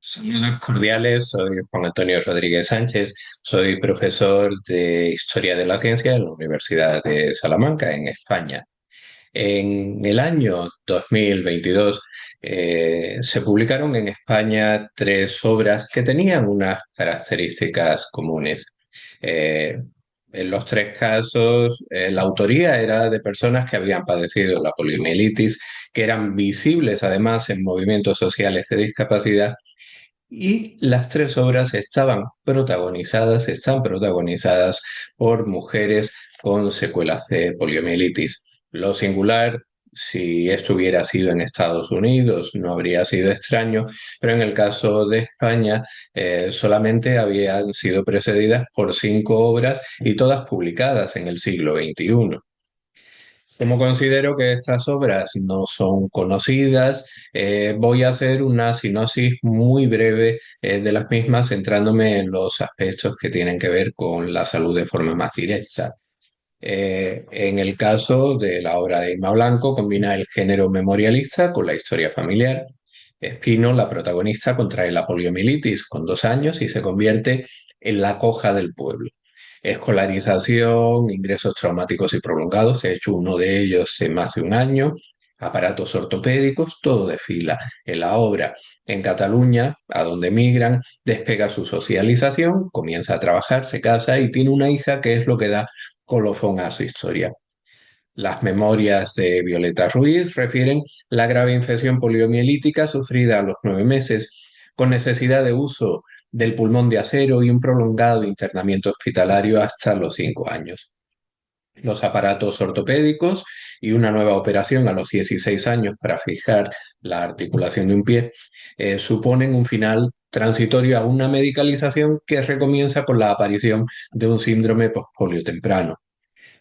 Saludos cordiales, soy Juan Antonio Rodríguez Sánchez, soy profesor de Historia de la Ciencia en la Universidad de Salamanca, en España. En el año 2022 se publicaron en España tres obras que tenían unas características comunes. Eh, en los tres casos, la autoría era de personas que habían padecido la poliomielitis, que eran visibles además en movimientos sociales de discapacidad y las tres obras están protagonizadas por mujeres con secuelas de poliomielitis. Lo singular, si esto hubiera sido en Estados Unidos, no habría sido extraño, pero en el caso de España solamente habían sido precedidas por cinco obras y todas publicadas en el siglo XXI. Como considero que estas obras no son conocidas, voy a hacer una sinopsis muy breve de las mismas, centrándome en los aspectos que tienen que ver con la salud de forma más directa. En el caso de la obra de Inma Blanco, combina el género memorialista con la historia familiar. Espino, la protagonista, contrae la poliomielitis con 2 años y se convierte en la coja del pueblo. Escolarización, ingresos traumáticos y prolongados, de hecho uno de ellos de más de un año, aparatos ortopédicos, todo desfila en la obra. En Cataluña, a donde migran, despega su socialización, comienza a trabajar, se casa y tiene una hija que es lo que da colofón a su historia. Las memorias de Violeta Ruiz refieren la grave infección poliomielítica sufrida a los 9 meses, con necesidad de uso del pulmón de acero y un prolongado internamiento hospitalario hasta los 5 años. Los aparatos ortopédicos y una nueva operación a los 16 años para fijar la articulación de un pie suponen un final transitorio a una medicalización que recomienza con la aparición de un síndrome postpolio temprano.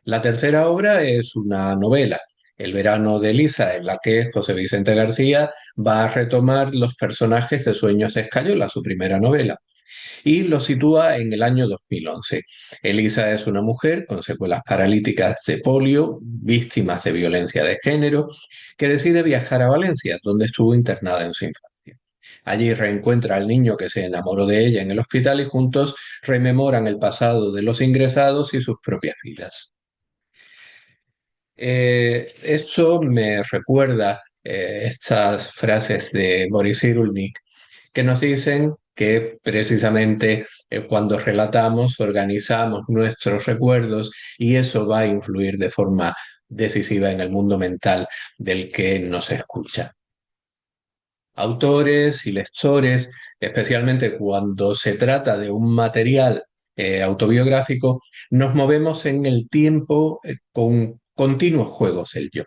La tercera obra es una novela, El verano de Elisa, en la que José Vicente García va a retomar los personajes de Sueños de Escayola, su primera novela, y lo sitúa en el año 2011. Elisa es una mujer con secuelas paralíticas de polio, víctimas de violencia de género, que decide viajar a Valencia, donde estuvo internada en su infancia. Allí reencuentra al niño que se enamoró de ella en el hospital y juntos rememoran el pasado de los ingresados y sus propias vidas. Esto me recuerda estas frases de Boris Cyrulnik que nos dicen que precisamente cuando relatamos, organizamos nuestros recuerdos y eso va a influir de forma decisiva en el mundo mental del que nos escucha. Autores y lectores, especialmente cuando se trata de un material autobiográfico, nos movemos en el tiempo con continuos juegos del yo.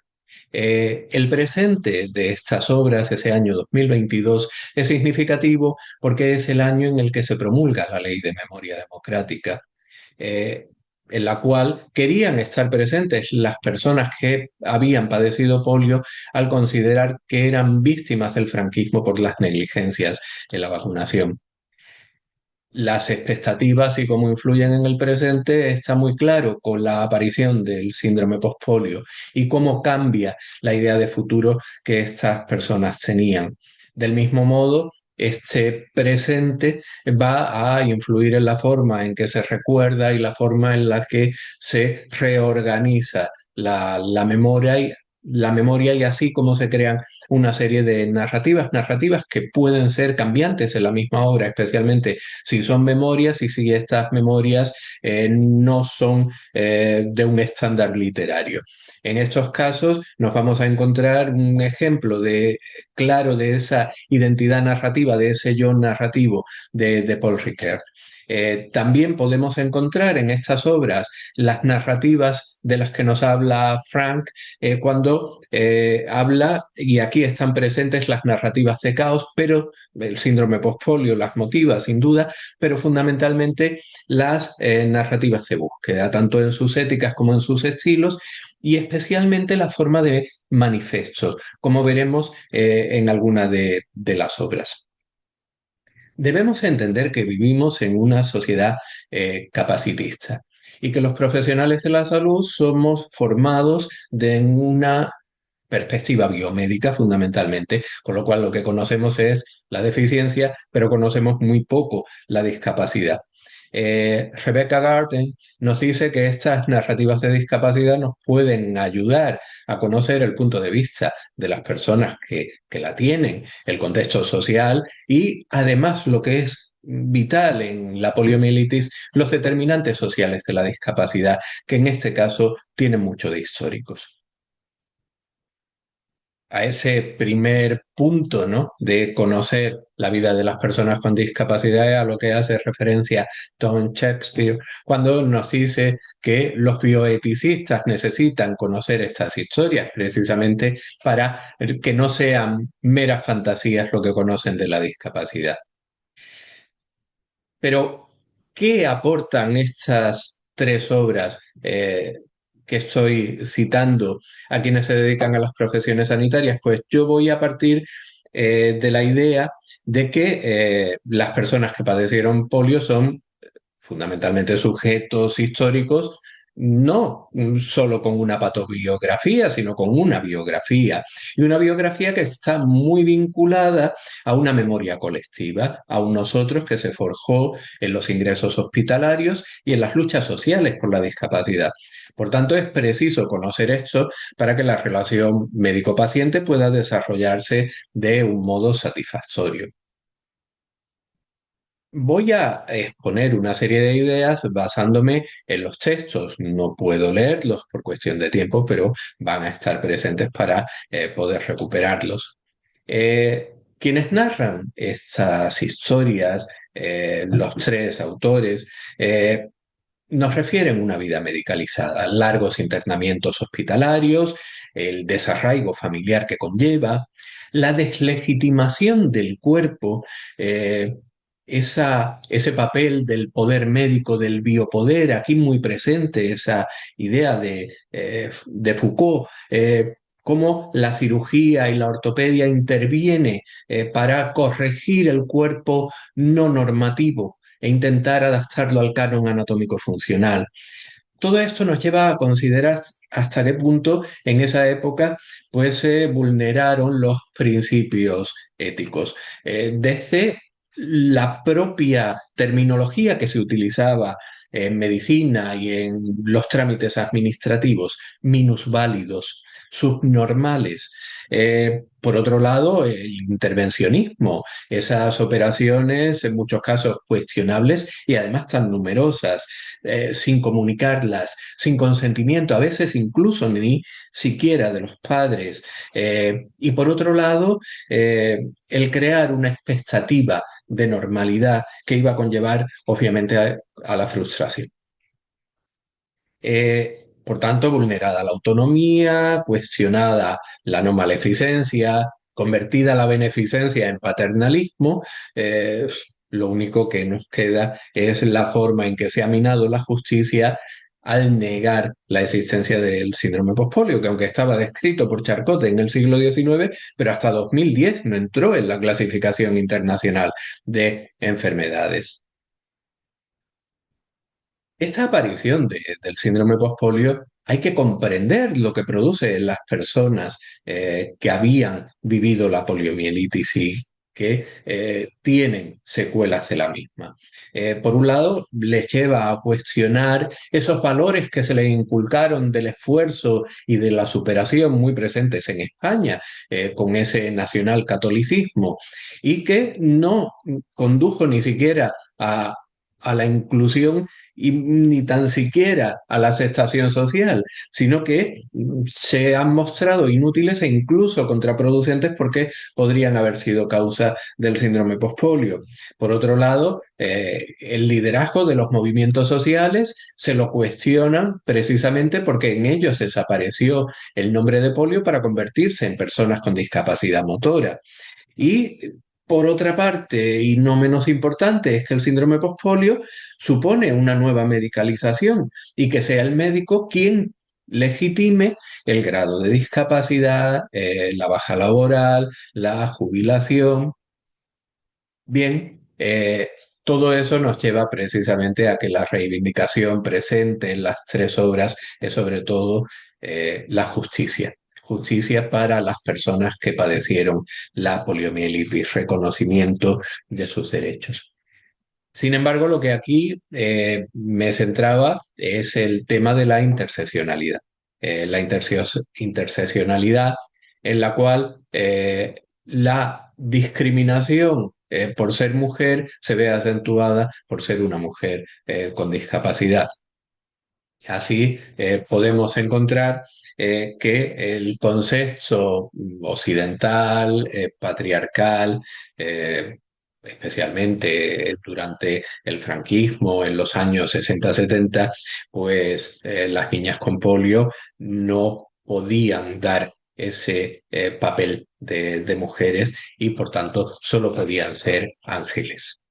El presente de estas obras, ese año 2022, es significativo porque es el año en el que se promulga la Ley de Memoria Democrática, eh, en la cual querían estar presentes las personas que habían padecido polio al considerar que eran víctimas del franquismo por las negligencias en la vacunación. Las expectativas y cómo influyen en el presente está muy claro con la aparición del síndrome postpolio y cómo cambia la idea de futuro que estas personas tenían. Del mismo modo, este presente va a influir en la forma en que se recuerda y la forma en la que se reorganiza la memoria y así como se crean una serie de narrativas que pueden ser cambiantes en la misma obra, especialmente si son memorias y si estas memorias no son de un estándar literario. En estos casos nos vamos a encontrar un ejemplo claro de esa identidad narrativa, de ese yo narrativo de Paul Ricoeur. También podemos encontrar en estas obras las narrativas de las que nos habla Frank cuando habla, y aquí están presentes las narrativas de caos, pero el síndrome postpolio las motiva sin duda, pero fundamentalmente las narrativas de búsqueda, tanto en sus éticas como en sus estilos, y especialmente la forma de manifestos, como veremos en alguna de las obras. Debemos entender que vivimos en una sociedad capacitista y que los profesionales de la salud somos formados en una perspectiva biomédica fundamentalmente, con lo cual lo que conocemos es la deficiencia, pero conocemos muy poco la discapacidad. Rebecca Garden nos dice que estas narrativas de discapacidad nos pueden ayudar a conocer el punto de vista de las personas que la tienen, el contexto social y además lo que es vital en la poliomielitis, los determinantes sociales de la discapacidad, que en este caso tienen mucho de históricos. A ese primer punto, ¿no? De conocer la vida de las personas con discapacidad, a lo que hace referencia Tom Shakespeare cuando nos dice que los bioeticistas necesitan conocer estas historias precisamente para que no sean meras fantasías lo que conocen de la discapacidad. Pero, ¿qué aportan estas tres obras que estoy citando a quienes se dedican a las profesiones sanitarias? Pues yo voy a partir de la idea de que las personas que padecieron polio son fundamentalmente sujetos históricos, no solo con una patobiografía, sino con una biografía. Y una biografía que está muy vinculada a una memoria colectiva, a un nosotros que se forjó en los ingresos hospitalarios y en las luchas sociales por la discapacidad. Por tanto, es preciso conocer esto para que la relación médico-paciente pueda desarrollarse de un modo satisfactorio. Voy a exponer una serie de ideas basándome en los textos. No puedo leerlos por cuestión de tiempo, pero van a estar presentes para poder recuperarlos. Quienes narran estas historias, los tres autores, nos refieren una vida medicalizada, largos internamientos hospitalarios, el desarraigo familiar que conlleva, la deslegitimación del cuerpo, ese papel del poder médico, del biopoder, aquí muy presente, esa idea de Foucault, cómo la cirugía y la ortopedia interviene para corregir el cuerpo no normativo e intentar adaptarlo al canon anatómico funcional. Todo esto nos lleva a considerar hasta qué punto en esa época pues se vulneraron los principios éticos. Desde la propia terminología que se utilizaba en medicina y en los trámites administrativos, minusválidos, subnormales. Por otro lado, el intervencionismo, esas operaciones en muchos casos cuestionables y además tan numerosas, sin comunicarlas, sin consentimiento, a veces incluso ni siquiera de los padres. Y por otro lado, el crear una expectativa de normalidad que iba a conllevar, obviamente, a la frustración. Por tanto, vulnerada la autonomía, cuestionada la no maleficencia, convertida la beneficencia en paternalismo, lo único que nos queda es la forma en que se ha minado la justicia al negar la existencia del síndrome postpolio, que aunque estaba descrito por Charcot en el siglo XIX, pero hasta 2010 no entró en la clasificación internacional de enfermedades. Esta aparición del síndrome postpolio hay que comprender lo que produce en las personas que habían vivido la poliomielitis y que tienen secuelas de la misma. Por un lado, les lleva a cuestionar esos valores que se les inculcaron del esfuerzo y de la superación muy presentes en España, con ese nacional catolicismo, y que no condujo ni siquiera a la inclusión y ni tan siquiera a la aceptación social, sino que se han mostrado inútiles e incluso contraproducentes porque podrían haber sido causa del síndrome postpolio. Por otro lado, el liderazgo de los movimientos sociales se lo cuestionan precisamente porque en ellos desapareció el nombre de polio para convertirse en personas con discapacidad motora. Y por otra parte, y no menos importante, es que el síndrome postpolio supone una nueva medicalización y que sea el médico quien legitime el grado de discapacidad, la baja laboral, la jubilación. Bien, todo eso nos lleva precisamente a que la reivindicación presente en las tres obras es sobre todo la justicia. justicia para las personas que padecieron la poliomielitis, reconocimiento de sus derechos. Sin embargo, lo que aquí me centraba es el tema de la interseccionalidad. La interseccionalidad en la cual la discriminación por ser mujer se ve acentuada por ser una mujer con discapacidad. Así podemos encontrar que el concepto occidental, patriarcal, eh, especialmente durante el franquismo en los años 60-70, pues las niñas con polio no podían dar ese papel de mujeres y por tanto solo podían ser ángeles.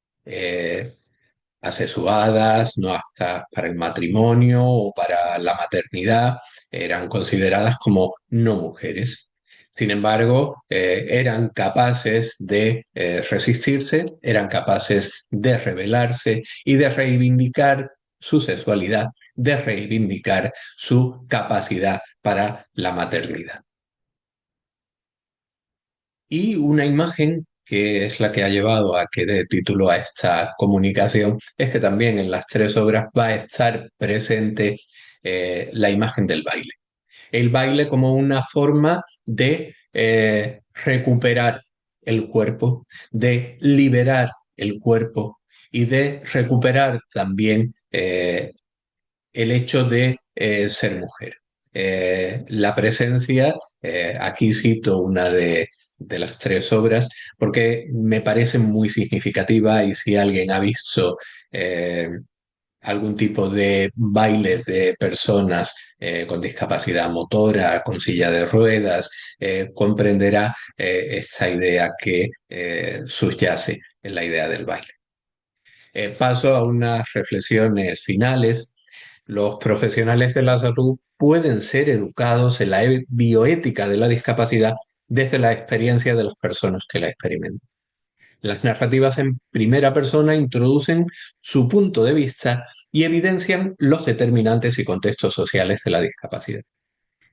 Asexuadas, no aptas para el matrimonio o para la maternidad, eran consideradas como no mujeres. Sin embargo, eran capaces de resistirse, eran capaces de rebelarse y de reivindicar su sexualidad, de reivindicar su capacidad para la maternidad. Y una imagen que es la que ha llevado a que dé título a esta comunicación es que también en las tres obras va a estar presente la imagen del baile. El baile como una forma de recuperar el cuerpo, de liberar el cuerpo y de recuperar también el hecho de ser mujer. La presencia, aquí cito una de las tres obras, porque me parece muy significativa y si alguien ha visto eh, algún tipo de baile de personas con discapacidad motora, con silla de ruedas, comprenderá esa idea que subyace en la idea del baile. Paso a unas reflexiones finales. Los profesionales de la salud pueden ser educados en la bioética de la discapacidad desde la experiencia de las personas que la experimentan. Las narrativas en primera persona introducen su punto de vista y evidencian los determinantes y contextos sociales de la discapacidad.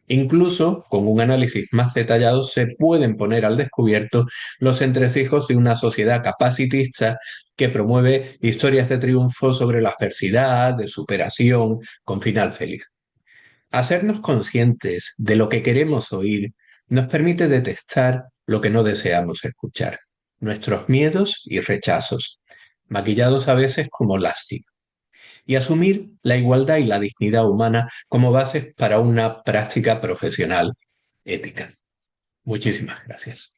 Incluso, con un análisis más detallado, se pueden poner al descubierto los entresijos de una sociedad capacitista que promueve historias de triunfo sobre la adversidad, de superación, con final feliz. Hacernos conscientes de lo que queremos oír nos permite detectar lo que no deseamos escuchar, nuestros miedos y rechazos, maquillados a veces como lástima, y asumir la igualdad y la dignidad humana como bases para una práctica profesional ética. Muchísimas gracias.